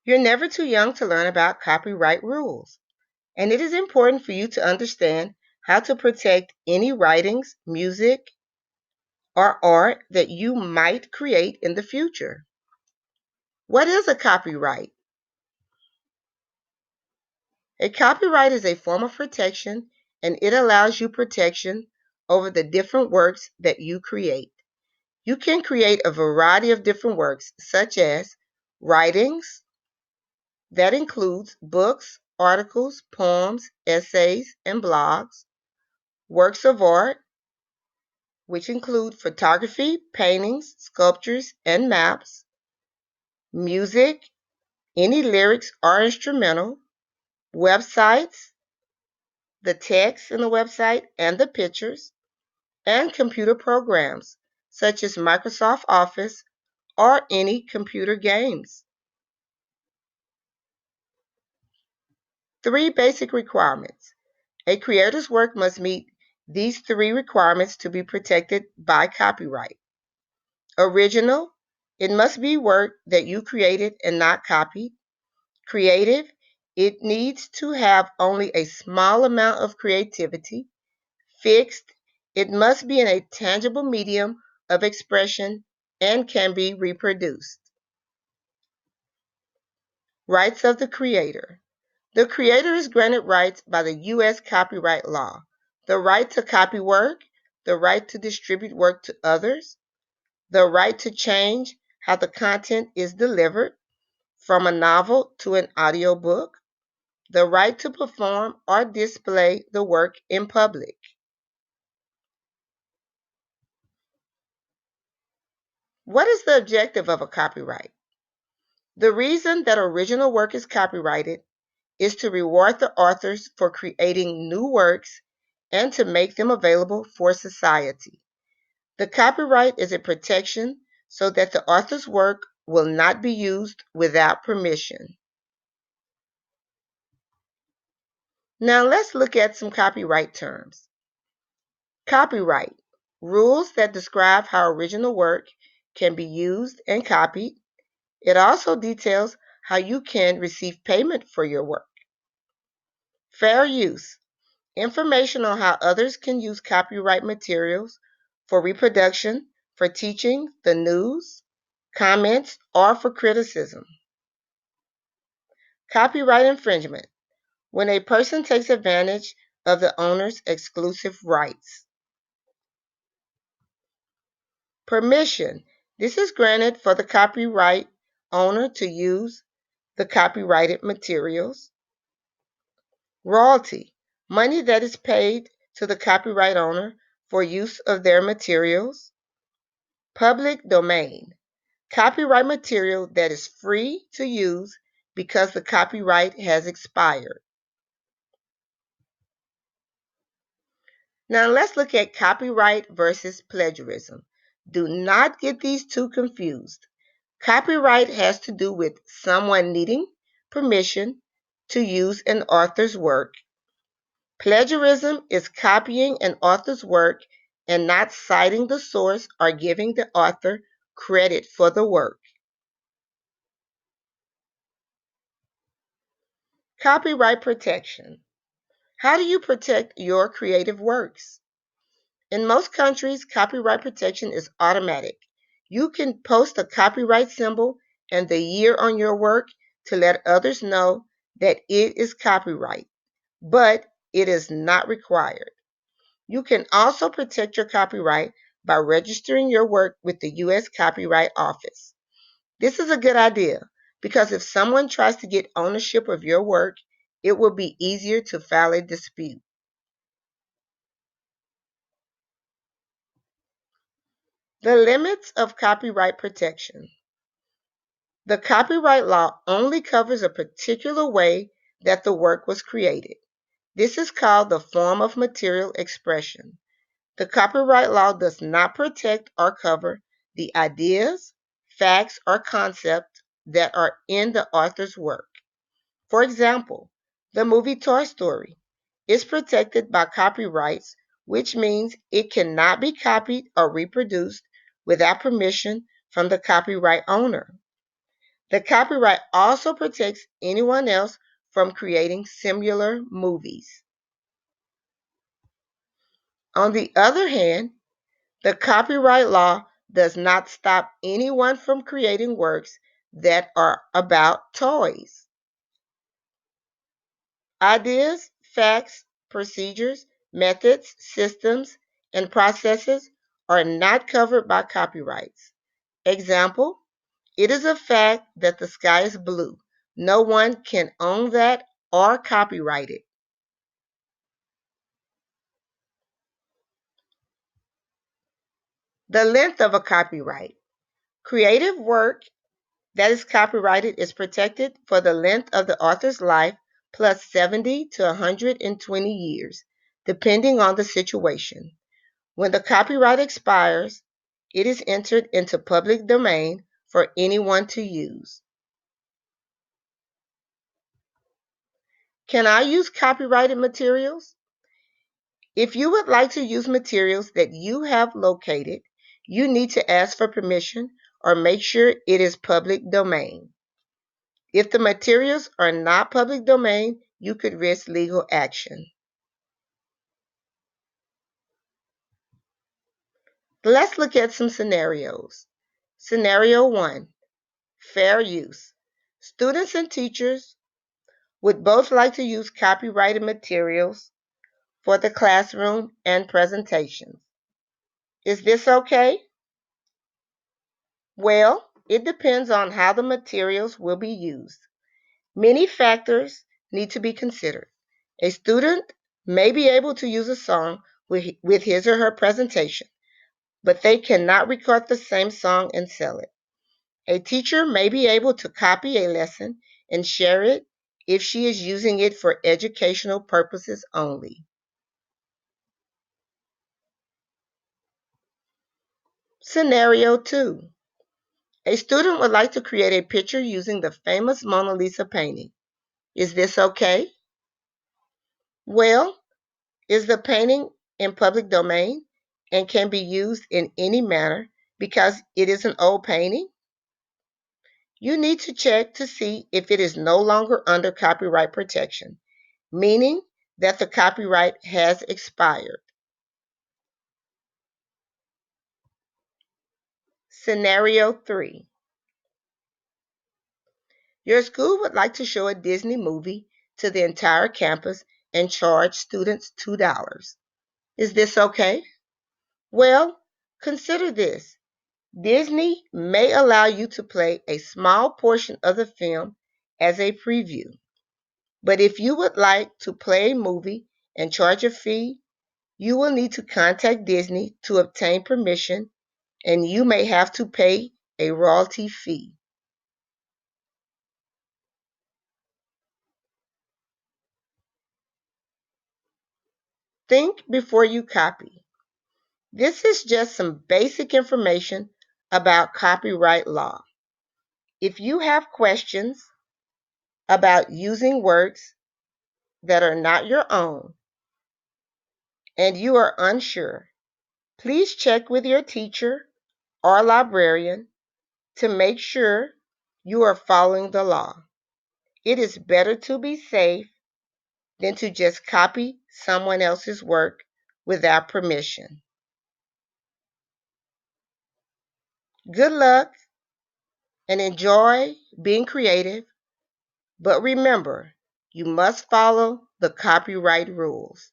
You're never too young to learn about copyright rules, and it is important for you to understand how to protect any writings, music, or art that you might create in the future. What is a copyright? A copyright is a form of protection, and it allows you protection over the different works that you create. You can create a variety of different works, such as writings, that includes books, articles, poems, essays, and blogs, works of art, which include photography, paintings, sculptures, and maps, music, any lyrics or instrumental, websites, the text in the website and the pictures, and computer programs such as Microsoft Office or any computer games. 3 basic requirements. A creator's work must meet these 3 requirements to be protected by copyright. Original, it must be work that you created and not copied. Creative, it needs to have only a small amount of creativity. Fixed, it must be in a tangible medium of expression and can be reproduced. Rights of the creator. The creator is granted rights by the U.S. copyright law: the right to copy work, the right to distribute work to others, the right to change how the content is delivered, from a novel to an audiobook, the right to perform or display the work in public. What is the objective of a copyright? The reason that original work is copyrighted is to reward the authors for creating new works and to make them available for society. The copyright is a protection so that the author's work will not be used without permission. Now let's look at some copyright terms. Copyright: rules that describe how original work can be used and copied. It also details how you can receive payment for your work. Fair use: information on how others can use copyright materials for reproduction, for teaching, the news, comments, or for criticism. Copyright infringement: when a person takes advantage of the owner's exclusive rights. Permission: this is granted for the copyright owner to use the copyrighted materials. Royalty: money that is paid to the copyright owner for use of their materials. Public domain: copyright material that is free to use because the copyright has expired. Now let's look at copyright versus plagiarism. Do not get these two confused. Copyright has to do with someone needing permission to use an author's work. Plagiarism is copying an author's work and not citing the source or giving the author credit for the work. Copyright protection. How do you protect your creative works? In most countries, copyright protection is automatic. You can post a copyright symbol and the year on your work to let others know that it is copyright, but it is not required. You can also protect your copyright by registering your work with the U.S. Copyright Office. This is a good idea because if someone tries to get ownership of your work, it will be easier to file a dispute. The limits of copyright protection. The copyright law only covers a particular way that the work was created. This is called the form of material expression. The copyright law does not protect or cover the ideas, facts, or concepts that are in the author's work. For example, the movie Toy Story is protected by copyrights, which means it cannot be copied or reproduced without permission from the copyright owner. The copyright also protects anyone else from creating similar movies. On the other hand, the copyright law does not stop anyone from creating works that are about toys. Ideas, facts, procedures, methods, systems, and processes are not covered by copyrights. Example, it is a fact that the sky is blue. No one can own that or copyright it. The length of a copyright. Creative work that is copyrighted is protected for the length of the author's life plus 70 to 120 years, depending on the situation. When the copyright expires, it is entered into public domain for anyone to use. Can I use copyrighted materials? If you would like to use materials that you have located, you need to ask for permission or make sure it is public domain. If the materials are not public domain, you could risk legal action. Let's look at some scenarios. Scenario 1, fair use. Students and teachers would both like to use copyrighted materials for the classroom and presentations. Is this okay? Well, it depends on how the materials will be used. Many factors need to be considered. A student may be able to use a song with his or her presentation, but they cannot record the same song and sell it. A teacher may be able to copy a lesson and share it if she is using it for educational purposes only. Scenario 2. A student would like to create a picture using the famous Mona Lisa painting. Is this okay? Well, is the painting in public domain and can be used in any manner because it is an old painting? You need to check to see if it is no longer under copyright protection, meaning that the copyright has expired. Scenario 3. Your school would like to show a Disney movie to the entire campus and charge students $2. Is this okay? Well, consider this. Disney may allow you to play a small portion of the film as a preview. But if you would like to play a movie and charge a fee, you will need to contact Disney to obtain permission, and you may have to pay a royalty fee. Think before you copy. This is just some basic information about copyright law. If you have questions about using works that are not your own and you are unsure, please check with your teacher or librarian to make sure you are following the law. It is better to be safe than to just copy someone else's work without permission. Good luck and enjoy being creative, but remember, you must follow the copyright rules.